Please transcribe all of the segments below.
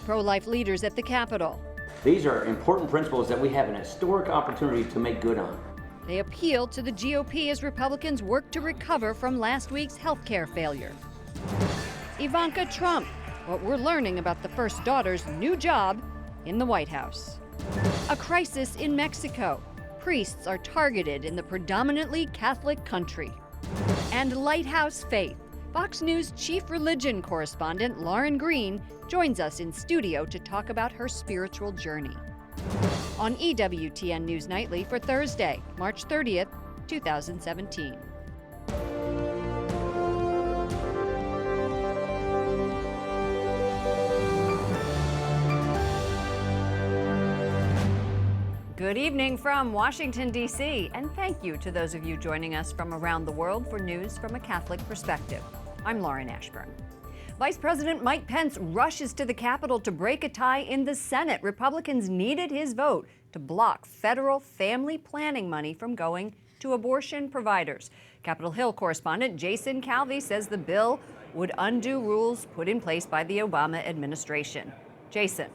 pro-life leaders at the Capitol. These are important principles that we have an historic opportunity to make good on. They appeal to the GOP as Republicans work to recover from last week's health care failure. Ivanka Trump, what we're learning about the first daughter's new job in the White House. A crisis in Mexico. Priests are targeted in the predominantly Catholic country. And lighthouse faith. Fox News chief religion correspondent Lauren Green joins us in studio to talk about her spiritual journey. On EWTN News Nightly for Thursday, March 30th, 2017. Good evening from Washington, D.C., and thank you to those of you joining us from around the world for news from a Catholic perspective. I'm Lauren Ashburn. Vice President Mike Pence rushes to the Capitol to break a tie in the Senate. Republicans needed his vote to block federal family planning money from going to abortion providers. Capitol Hill correspondent Jason Calvi says the bill would undo rules put in place by the Obama administration. Jason.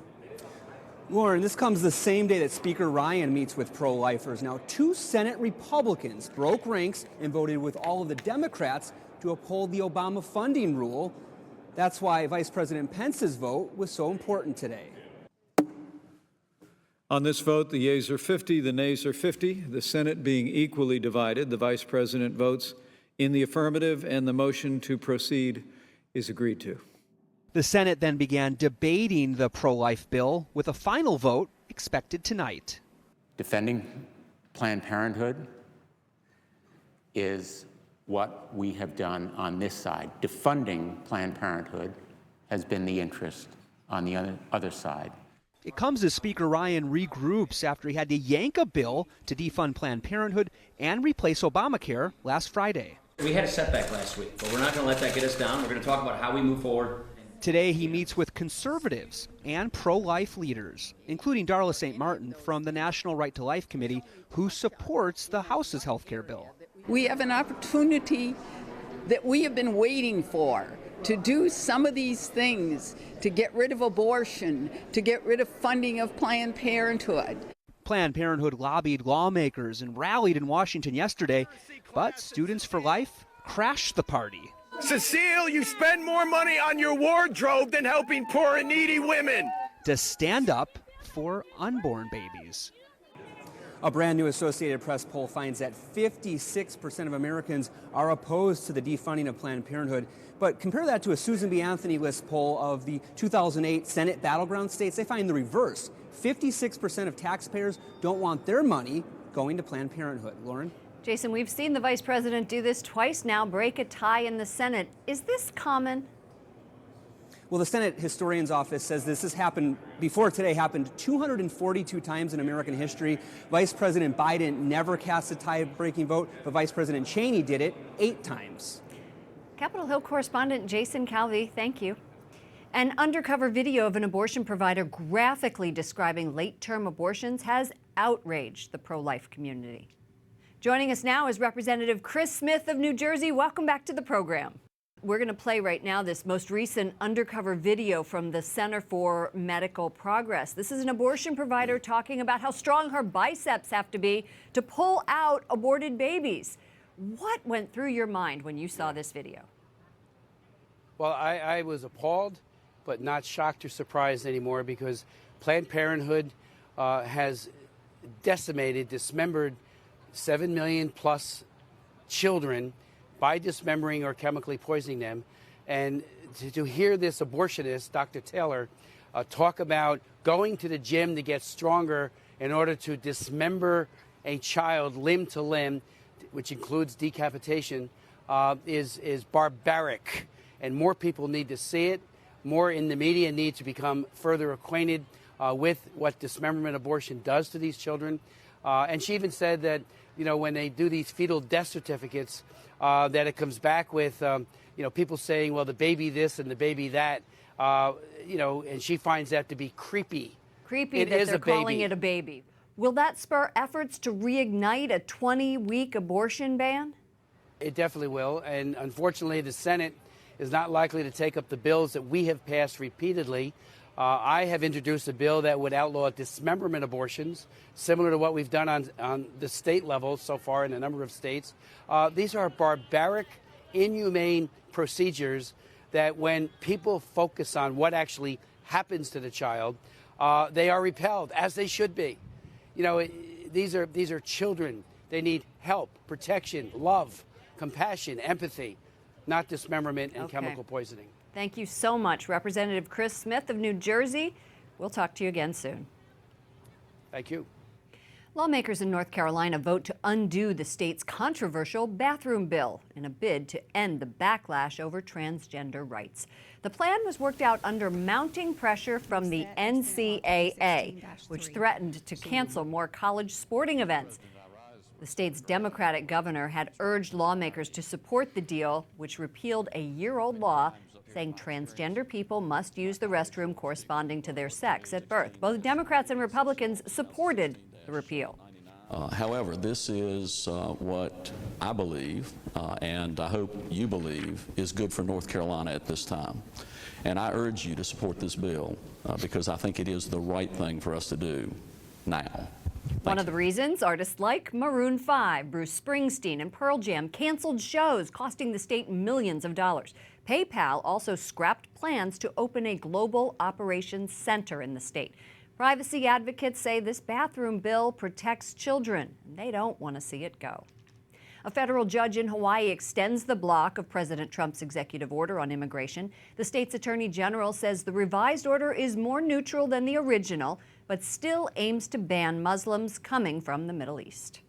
Lauren, this comes the same day that Speaker Ryan meets with pro-lifers. Now, 2 Senate Republicans broke ranks and voted with all of the Democrats to uphold the Obama funding rule. That's why Vice President Pence's vote was so important today. On this vote, the yeas are 50, the nays are 50. The Senate being equally divided, the Vice President votes in the affirmative, and the motion to proceed is agreed to. The Senate then began debating the pro-life bill with a final vote expected tonight. Defending Planned Parenthood is what we have done on this side. Defunding Planned Parenthood has been the interest on the other side. It comes as Speaker Ryan regroups after he had to yank a bill to defund Planned Parenthood and replace Obamacare last Friday. We had a setback last week, but we're not going to let that get us down. We're going to talk about how we move forward. Today he meets with conservatives and pro-life leaders, including Darla St. Martin from the National Right to Life Committee, who supports the House's health care bill. We have an opportunity that we have been waiting for to do some of these things, to get rid of abortion, to get rid of funding of Planned Parenthood. Planned Parenthood lobbied lawmakers and rallied in Washington yesterday, but Students for Life crashed the party. Cecile, you spend more money on your wardrobe than helping poor and needy women. To stand up for unborn babies. A brand new Associated Press poll finds that 56% of Americans are opposed to the defunding of Planned Parenthood. But compare that to a Susan B. Anthony list poll of the 2008 Senate battleground states. They find the reverse. 56% of taxpayers don't want their money going to Planned Parenthood. Lauren? Jason, we've seen the vice president do this twice now, break a tie in the Senate. Is this common? Well, the Senate Historian's Office says this has happened before today, happened 242 times in American history. Vice President Biden never cast a tie-breaking vote, but Vice President Cheney did it 8 times. Capitol Hill correspondent Jason Calvi, thank you. An undercover video of an abortion provider graphically describing late-term abortions has outraged the pro-life community. Joining us now is Representative Chris Smith of New Jersey. Welcome back to the program. We're going to play right now this most recent undercover video from the Center for Medical Progress. This is an abortion provider talking about how strong her biceps have to be to pull out aborted babies. What went through your mind when you saw this video? Well, I was appalled, but not shocked or surprised anymore, because Planned Parenthood has decimated, dismembered 7 million plus children by dismembering or chemically poisoning them. And to hear this abortionist, Dr. Taylor, talk about going to the gym to get stronger in order to dismember a child limb to limb, which includes decapitation, is barbaric. And more people need to see it. More in the media need to become further acquainted with what dismemberment abortion does to these children. And she even said that, you know, when they do these fetal death certificates, that it comes back with, people saying, well, the baby this and the baby that, and she finds that to be creepy. Creepy that they're calling it a baby. Will that spur efforts to reignite a 20-week abortion ban? It definitely will. And unfortunately, the Senate is not likely to take up the bills that we have passed repeatedly I have introduced a bill that would outlaw dismemberment abortions, similar to what we've done on the state level so far in a number of states. These are barbaric, inhumane procedures that when people focus on what actually happens to the child, they are repelled, as they should be. You know, these are children. They need help, protection, love, compassion, empathy, not dismemberment and chemical poisoning. Thank you so much, Representative Chris Smith of New Jersey. We'll talk to you again soon. Thank you. Lawmakers in North Carolina vote to undo the state's controversial bathroom bill in a bid to end the backlash over transgender rights. The plan was worked out under mounting pressure from the NCAA, which threatened to cancel more college sporting events. The state's Democratic governor had urged lawmakers to support the deal, which repealed a year-old law saying transgender people must use the restroom corresponding to their sex at birth. Both Democrats and Republicans supported the repeal. However, this is what I believe, and I hope you believe, is good for North Carolina at this time. And I urge you to support this bill because I think it is the right thing for us to do now. One of the reasons, artists like Maroon 5, Bruce Springsteen, and Pearl Jam canceled shows, costing the state millions of dollars. PayPal also scrapped plans to open a global operations center in the state. Privacy advocates say this bathroom bill protects children, and they don't want to see it go. A federal judge in Hawaii extends the block of President Trump's executive order on immigration. The state's attorney general says the revised order is more neutral than the original, but still aims to ban Muslims coming from the Middle East.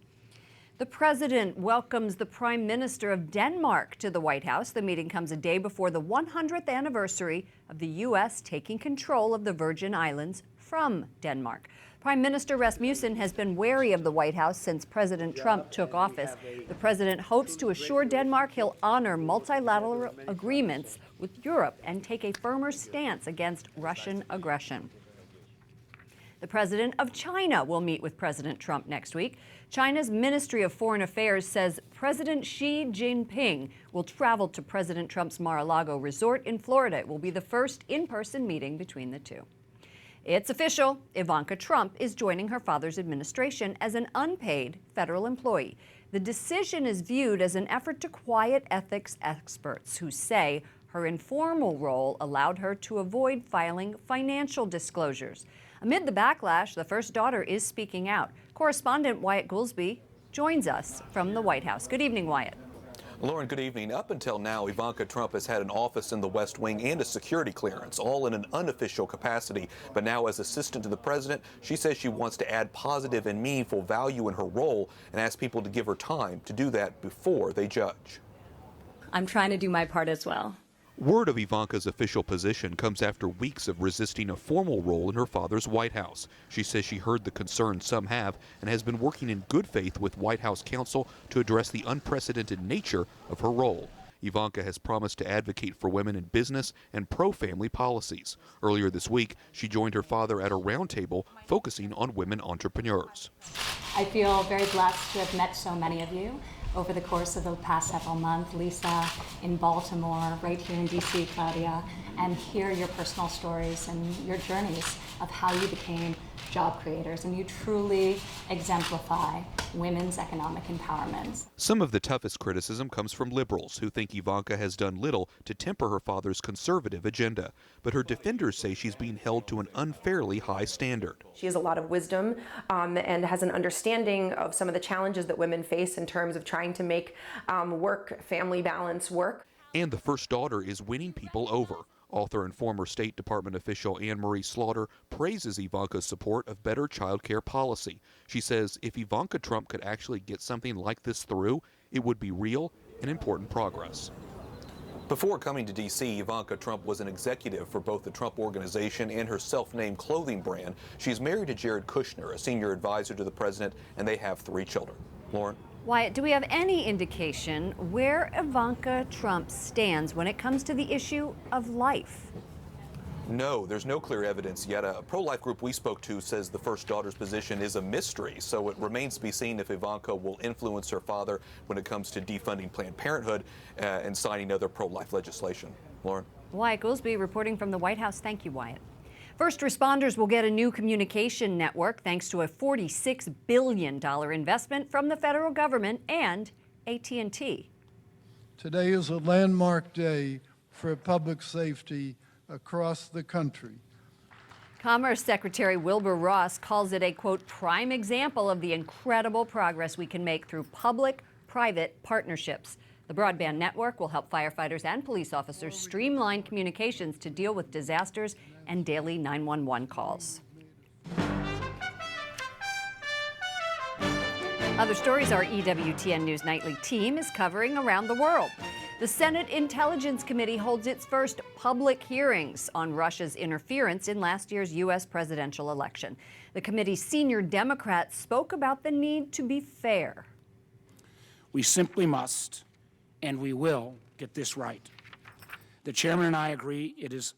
The president welcomes the Prime Minister of Denmark to the White House. The meeting comes a day before the 100th anniversary of the U.S. taking control of the Virgin Islands from Denmark. Prime Minister Rasmussen has been wary of the White House since President Trump took office. The president hopes to assure Denmark he'll honor multilateral agreements with Europe and take a firmer stance against Russian aggression. The president of China will meet with President Trump next week. China's Ministry of Foreign Affairs says President Xi Jinping will travel to President Trump's Mar-a-Lago resort in Florida. It will be the first in-person meeting between the two. It's official. Ivanka Trump is joining her father's administration as an unpaid federal employee. The decision is viewed as an effort to quiet ethics experts who say her informal role allowed her to avoid filing financial disclosures. Amid the backlash, the first daughter is speaking out. Correspondent Wyatt Goolsbee joins us from the White House. Good evening, Wyatt. Lauren, good evening. Up until now, Ivanka Trump has had an office in the West Wing and a security clearance, all in an unofficial capacity. But now, as assistant to the president, she says she wants to add positive and meaningful value in her role and ask people to give her time to do that before they judge. I'm trying to do my part as well. Word of Ivanka's official position comes after weeks of resisting a formal role in her father's White House. She says she heard the concerns some have and has been working in good faith with White House counsel to address the unprecedented nature of her role. Ivanka has promised to advocate for women in business and pro-family policies. Earlier this week, she joined her father at a roundtable focusing on women entrepreneurs. I feel very blessed to have met so many of you over the course of the past several months. Lisa in Baltimore, right here in DC, Claudia, and hear your personal stories and your journeys of how you became job creators, and you truly exemplify women's economic empowerment. Some of the toughest criticism comes from liberals who think Ivanka has done little to temper her father's conservative agenda, but her defenders say she's being held to an unfairly high standard. She has a lot of wisdom and has an understanding of some of the challenges that women face in terms of trying to make work-family balance work. And the first daughter is winning people over. Author and former State Department official Anne Marie Slaughter praises Ivanka's support of better child care policy. She says if Ivanka Trump could actually get something like this through, it would be real and important progress. Before coming to D.C., Ivanka Trump was an executive for both the Trump Organization and her self-named clothing brand. She's married to Jared Kushner, a senior advisor to the president, and they have 3 children. Lauren? Wyatt, do we have any indication where Ivanka Trump stands when it comes to the issue of life? No, there's no clear evidence yet. A pro-life group we spoke to says the first daughter's position is a mystery, so it remains to be seen if Ivanka will influence her father when it comes to defunding Planned Parenthood and signing other pro-life legislation. Lauren? Wyatt Goolsbee reporting from the White House. Thank you, Wyatt. First responders will get a new communication network thanks to a $46 billion investment from the federal government and AT&T. Today is a landmark day for public safety across the country. Commerce Secretary Wilbur Ross calls it a, quote, prime example of the incredible progress we can make through public-private partnerships. The broadband network will help firefighters and police officers streamline communications to deal with disasters and daily 911 calls. Other stories our EWTN News Nightly team is covering around the world. The Senate Intelligence Committee holds its first public hearings on Russia's interference in last year's U.S. presidential election. The committee's senior Democrats spoke about the need to be fair. We simply must, and we will, get this right. The chairman and I agree it is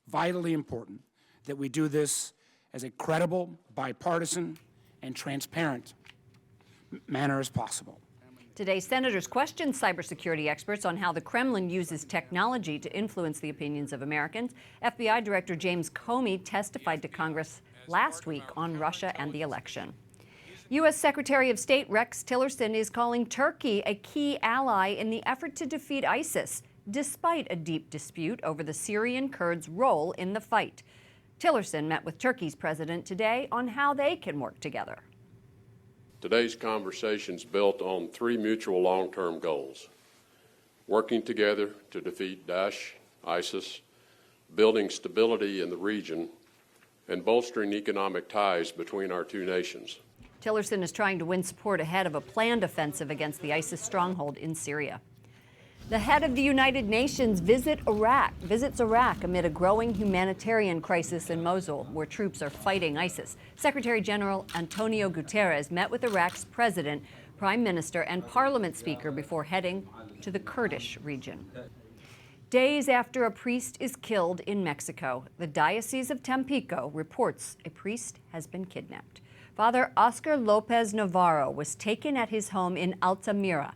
vitally important that we do this as a credible, bipartisan, and transparent manner as possible. Today, senators questioned cybersecurity experts on how the Kremlin uses technology to influence the opinions of Americans. FBI Director James Comey testified to Congress last week on Russia and the election. U.S. Secretary of State Rex Tillerson is calling Turkey a key ally in the effort to defeat ISIS, despite a deep dispute over the Syrian Kurds' role in the fight. Tillerson met with Turkey's president today on how they can work together. Today's conversations built on three mutual long-term goals: working together to defeat Daesh, ISIS, building stability in the region, and bolstering economic ties between our two nations. Tillerson is trying to win support ahead of a planned offensive against the ISIS stronghold in Syria. The head of the United Nations visits Iraq amid a growing humanitarian crisis in Mosul, where troops are fighting ISIS. Secretary General Antonio Guterres met with Iraq's president, prime minister, and parliament speaker before heading to the Kurdish region. Days after a priest is killed in Mexico, the Diocese of Tampico reports a priest has been kidnapped. Father Oscar Lopez Navarro was taken at his home in Altamira.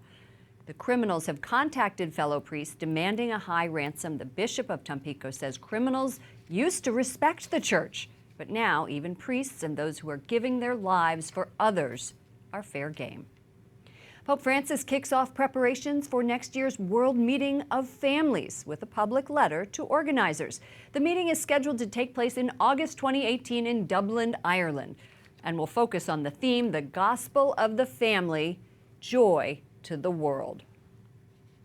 The criminals have contacted fellow priests demanding a high ransom. The Bishop of Tampico says criminals used to respect the church, but now even priests and those who are giving their lives for others are fair game. Pope Francis kicks off preparations for next year's World Meeting of Families with a public letter to organizers. The meeting is scheduled to take place in August 2018 in Dublin, Ireland, and will focus on the theme, the gospel of the family, joy to the world.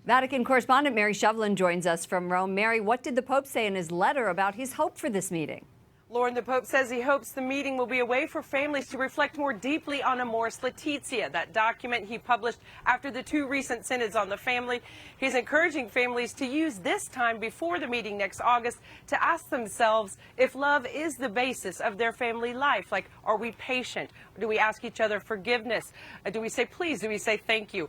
Vatican correspondent Mary Shovelin joins us from Rome. Mary, what did the Pope say in his letter about his hope for this meeting? Lauren, the Pope says he hopes the meeting will be a way for families to reflect more deeply on Amoris Laetitia, that document he published after the two recent synods on the family. He's encouraging families to use this time before the meeting next August to ask themselves if love is the basis of their family life. Like, are we patient? Do we ask each other forgiveness? Do we say please? Do we say thank you?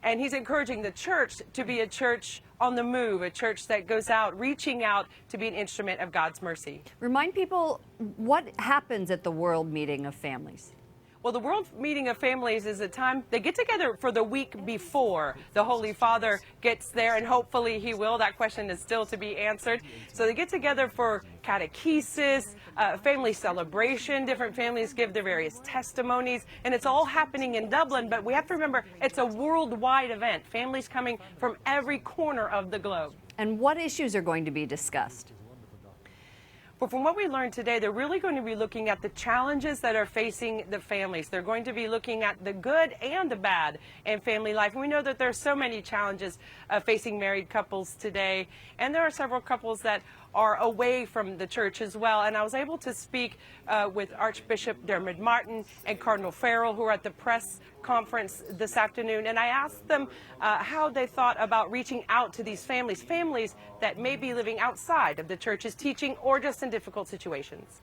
And he's encouraging the church to be a church on the move, a church that goes out, reaching out to be an instrument of God's mercy. Remind people what happens at the World Meeting of Families. Well, the World Meeting of Families is a time they get together for the week before the Holy Father gets there, and hopefully he will. That question is still to be answered. So they get together for catechesis, family celebration. Different families give their various testimonies, and it's all happening in Dublin. But we have to remember it's a worldwide event. Families coming from every corner of the globe. And what issues are going to be discussed? But from what we learned today, they're really going to be looking at the challenges that are facing the families. They're going to be looking at the good and the bad in family life. And we know that there's so many challenges facing married couples today. And there are several couples that are away from the church as well. And I was able to speak with Archbishop Dermot Martin and Cardinal Farrell, who are at the press conference this afternoon. And I asked them how they thought about reaching out to these families that may be living outside of the church's teaching or just in difficult situations.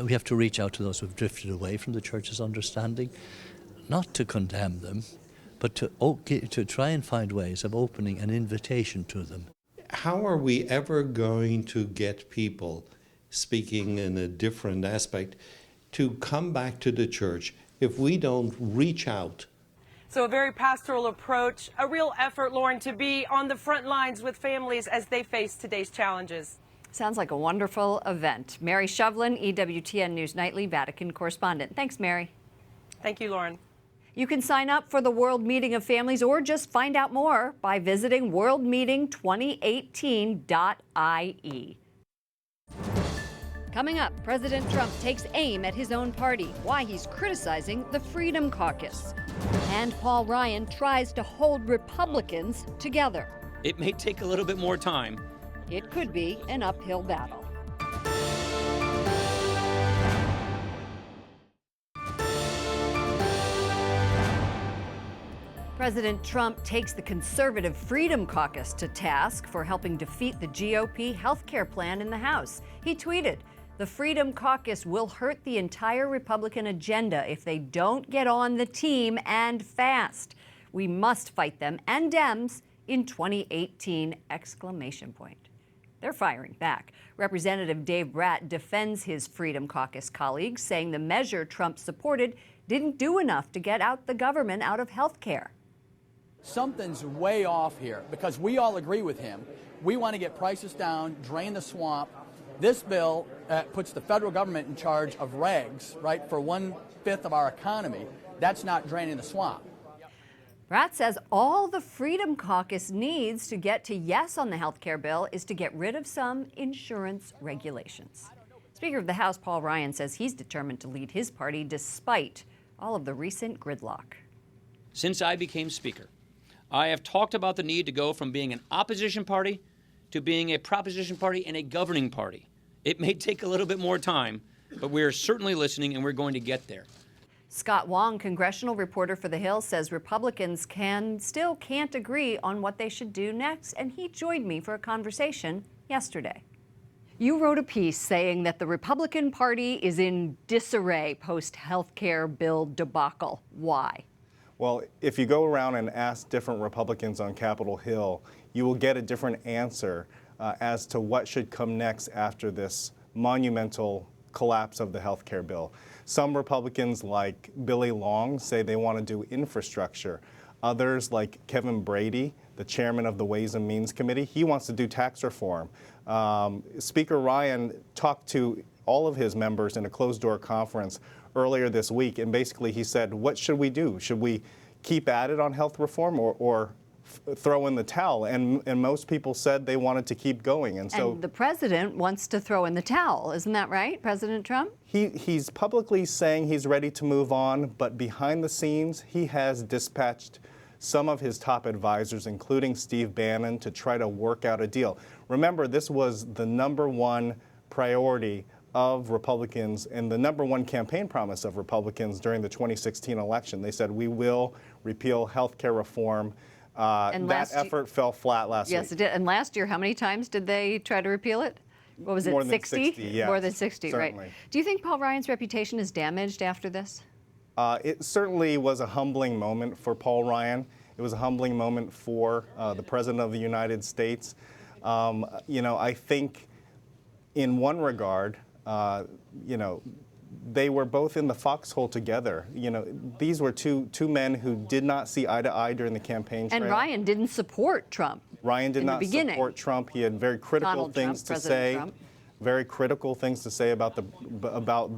We have to reach out to those who have drifted away from the church's understanding, not to condemn them, but to try and find ways of opening an invitation to them. How are we ever going to get people, speaking in a different aspect, to come back to the church if we don't reach out? So a very pastoral approach, a real effort, Lauren, to be on the front lines with families as they face today's challenges. Sounds like a wonderful event. Mary Shovlin, EWTN News Nightly Vatican correspondent. Thanks, Mary. Thank you, Lauren. You can sign up for the World Meeting of Families or just find out more by visiting worldmeeting2018.ie. Coming up, President Trump takes aim at his own party, why he's criticizing the Freedom Caucus. And Paul Ryan tries to hold Republicans together. It may take a little bit more time. It could be an uphill battle. President Trump takes the conservative Freedom Caucus to task for helping defeat the GOP health care plan in the House. He tweeted, "The Freedom Caucus will hurt the entire Republican agenda if they don't get on the team and fast. We must fight them and Dems in 2018!" They're firing back. Representative Dave Bratt defends his Freedom Caucus colleagues, saying the measure Trump supported didn't do enough to get the government out of health care. Something's way off here because we all agree with him. We want to get prices down, drain the swamp. This bill puts the federal government in charge of regs, right, for 1/5 of our economy. That's not draining the swamp. Bratt says all the Freedom Caucus needs to get to yes on the health care bill is to get rid of some insurance regulations. Speaker of the House Paul Ryan says he's determined to lead his party despite all of the recent gridlock. Since I became Speaker, I have talked about the need to go from being an opposition party to being a proposition party and a governing party. It may take a little bit more time, but we are certainly listening and we're going to get there. Scott Wong, congressional reporter for The Hill, says Republicans still can't agree on what they should do next, and he joined me for a conversation yesterday. You wrote a piece saying that the Republican Party is in disarray post-health care bill debacle. Why? Well, if you go around and ask different Republicans on Capitol Hill, you will get a different answer as to what should come next after this monumental collapse of the health care bill. Some Republicans, like Billy Long, say they want to do infrastructure. Others, like Kevin Brady, the chairman of the Ways and Means Committee, he wants to do tax reform. Speaker Ryan talked to all of his members in a closed-door conference earlier this week, and basically he said, what should we do? Should we keep at it on health reform or throw in the towel? And most people said they wanted to keep going. And so the president wants to throw in the towel. Isn't that right, President Trump? He's publicly saying he's ready to move on, but behind the scenes, he has dispatched some of his top advisors, including Steve Bannon, to try to work out a deal. Remember, this was the #1 priority of Republicans and the #1 campaign promise of Republicans during the 2016 election. They said, we will repeal health care reform. That effort fell flat last week. Yes, it did. And last year, how many times did they try to repeal it? What was it, More than 60? 60, yes, More than 60, certainly. right. Do you think Paul Ryan's reputation is damaged after this? It certainly was a humbling moment for Paul Ryan. It was a humbling moment for the President of the United States. I think in one regard, they were both in the foxhole together. These were two men who did not see eye to eye during the campaign trail. And Ryan didn't support Trump. Ryan did not support Trump. He had very critical things to say. Very critical things to say about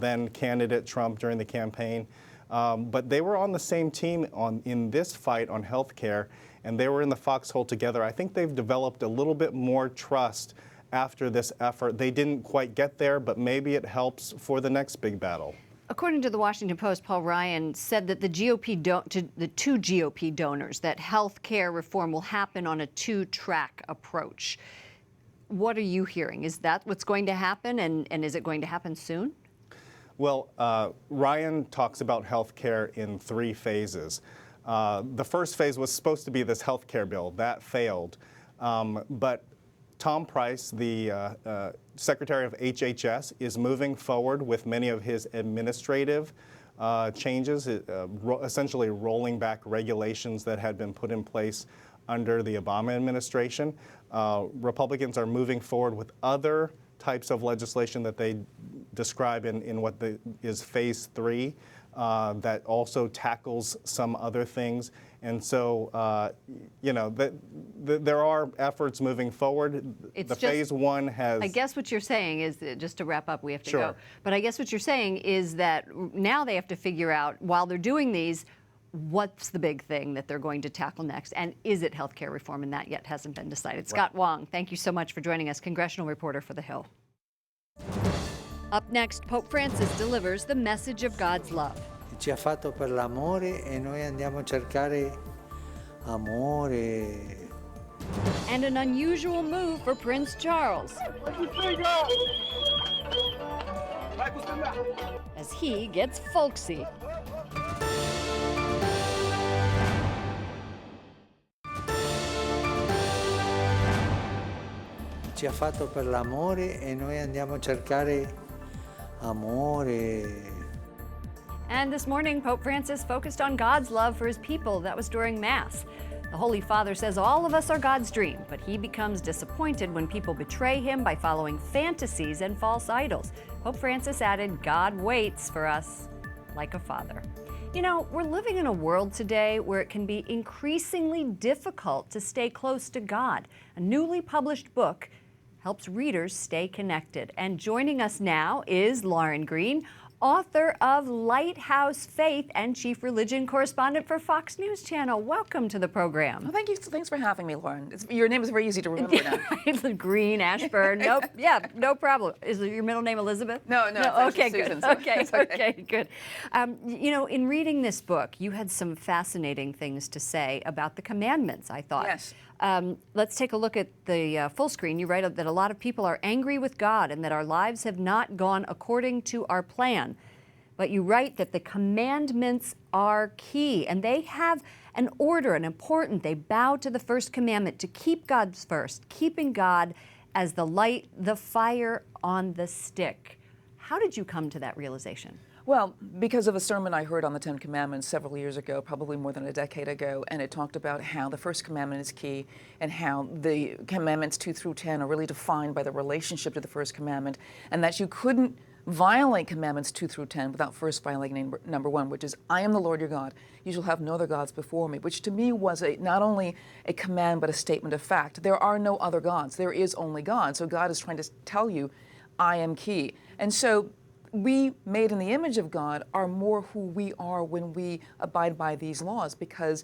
then candidate Trump during the campaign. But they were on the same team in this fight on health care, and they were in the foxhole together. I think they've developed a little bit more trust after this effort. They didn't quite get there, but maybe it helps for the next big battle. According to the Washington Post, Paul Ryan said that the two GOP donors, that health care reform will happen on a two-track approach. What are you hearing? Is that what's going to happen, and is it going to happen soon? Well, Ryan talks about health care in 3 phases. The first phase was supposed to be this health care bill. That failed. But Tom Price, the Secretary of HHS, is moving forward with many of his administrative changes, essentially rolling back regulations that had been put in place under the Obama administration. Republicans are moving forward with other types of legislation that they describe in what is phase 3 that also tackles some other things. And so, you know, there are efforts moving forward. It's the just, phase one has. I guess what you're saying is, that, just to wrap up, we have to Sure. go. But I guess what you're saying is that now they have to figure out, while they're doing these, what's the big thing that they're going to tackle next? And is it healthcare reform? And that yet hasn't been decided. Right. Scott Wong, thank you so much for joining us, congressional reporter for The Hill. Up next, Pope Francis delivers the message of God's love. Ci ha fatto per l'amore e noi andiamo a cercare amore. And an unusual move for Prince Charles, as he gets folksy. Ci ha fatto per l'amore e noi andiamo a cercare amore. And this morning, Pope Francis focused on God's love for his people. That was during Mass. The Holy Father says all of us are God's dream, but he becomes disappointed when people betray him by following fantasies and false idols. Pope Francis added, God waits for us like a father. You know, we're living in a world today where it can be increasingly difficult to stay close to God. A newly published book helps readers stay connected. And joining us now is Lauren Green, author of Lighthouse Faith and chief religion correspondent for Fox News Channel. Welcome to the program. Well, thank you. Thanks for having me, Lauren. Your name is very easy to remember now. Green, Ashburn. Nope. Yeah, no problem. Is your middle name Elizabeth? No. Okay, good. Susan, so Okay, good. You know, in reading this book, you had some fascinating things to say about the commandments, I thought. Yes. Let's take a look at the full screen. You write that a lot of people are angry with God and that our lives have not gone according to our plan. But you write that the commandments are key, and they have an order, an important. They bow to the first commandment, to keep God's first, keeping God as the light, the fire on the stick. How did you come to that realization? Well, because of a sermon I heard on the Ten Commandments several years ago, probably more than a decade ago, and it talked about how the first commandment is key and how the commandments 2 through 10 are really defined by the relationship to the first commandment, and that you couldn't violate commandments 2 through 10 without first violating number 1, which is, I am the Lord your God. You shall have no other gods before me, which to me was not only a command but a statement of fact. There are no other gods. There is only God. So God is trying to tell you, I am key. And so we, made in the image of God, are more who we are when we abide by these laws, because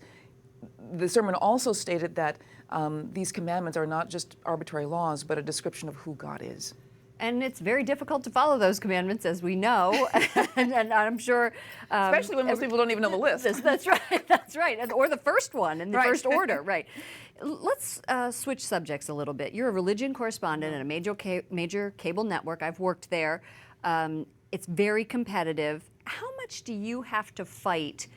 the sermon also stated that these commandments are not just arbitrary laws, but a description of who God is. And it's very difficult to follow those commandments, as we know, and I'm sure... Especially when most people don't even know the list. That's right, or the first one in the first order, right. Let's switch subjects a little bit. You're a religion correspondent at a major cable network. I've worked there. It's very competitive. How much do you have to fight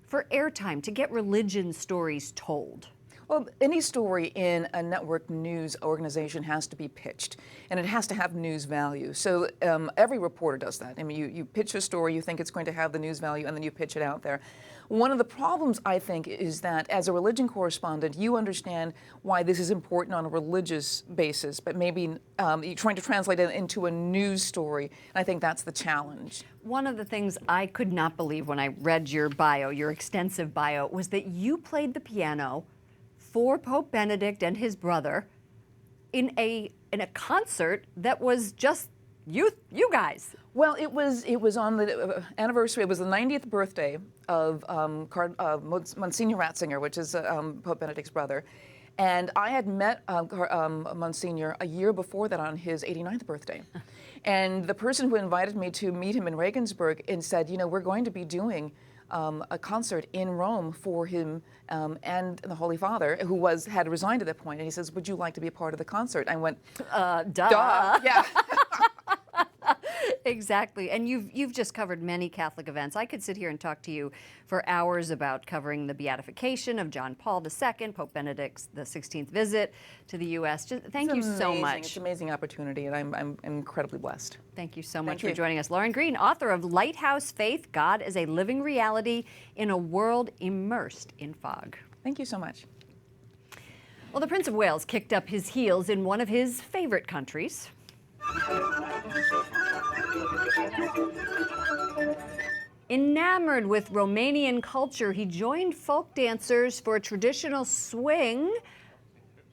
for airtime to get religion stories told? Well, any story in a network news organization has to be pitched, and it has to have news value. So every reporter does that. I mean, you pitch a story, you think it's going to have the news value, and then you pitch it out there. One of the problems, I think, is that as a religion correspondent, you understand why this is important on a religious basis, but maybe you're trying to translate it into a news story, and I think that's the challenge. One of the things I could not believe when I read your bio, your extensive bio, was that you played the piano for Pope Benedict and his brother in a concert that was just you guys. Well, it was on the anniversary. It was the 90th birthday of Monsignor Ratzinger, which is Pope Benedict's brother, and I had met Monsignor a year before that on his 89th birthday. And the person who invited me to meet him in Regensburg and said, you know, we're going to be doing a concert in Rome for him and the Holy Father, who had resigned at that point. And he says, would you like to be a part of the concert? I went, duh. Yeah. Exactly. And you've just covered many Catholic events. I could sit here and talk to you for hours about covering the beatification of John Paul II, Pope Benedict's the 16th visit to the U.S. Thank you so much. It's an amazing opportunity, and I'm incredibly blessed. Thank you so much for joining us. Lauren Green, author of Lighthouse Faith, God is a Living Reality in a World Immersed in Fog. Thank you so much. Well, the Prince of Wales kicked up his heels in one of his favorite countries. Enamored with Romanian culture, he joined folk dancers for a traditional swing.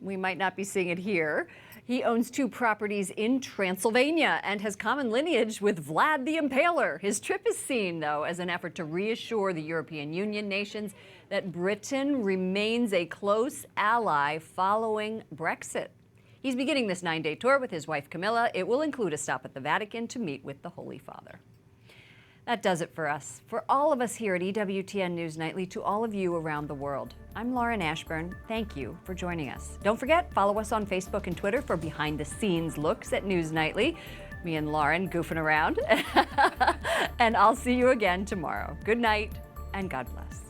We might not be seeing it here. He owns 2 properties in Transylvania and has common lineage with Vlad the Impaler. His trip is seen, though, as an effort to reassure the European Union nations that Britain remains a close ally following Brexit. He's beginning this 9-day tour with his wife, Camilla. It will include a stop at the Vatican to meet with the Holy Father. That does it for us. For all of us here at EWTN News Nightly, to all of you around the world, I'm Lauren Ashburn. Thank you for joining us. Don't forget, follow us on Facebook and Twitter for behind-the-scenes looks at News Nightly. Me and Lauren goofing around. And I'll see you again tomorrow. Good night, and God bless.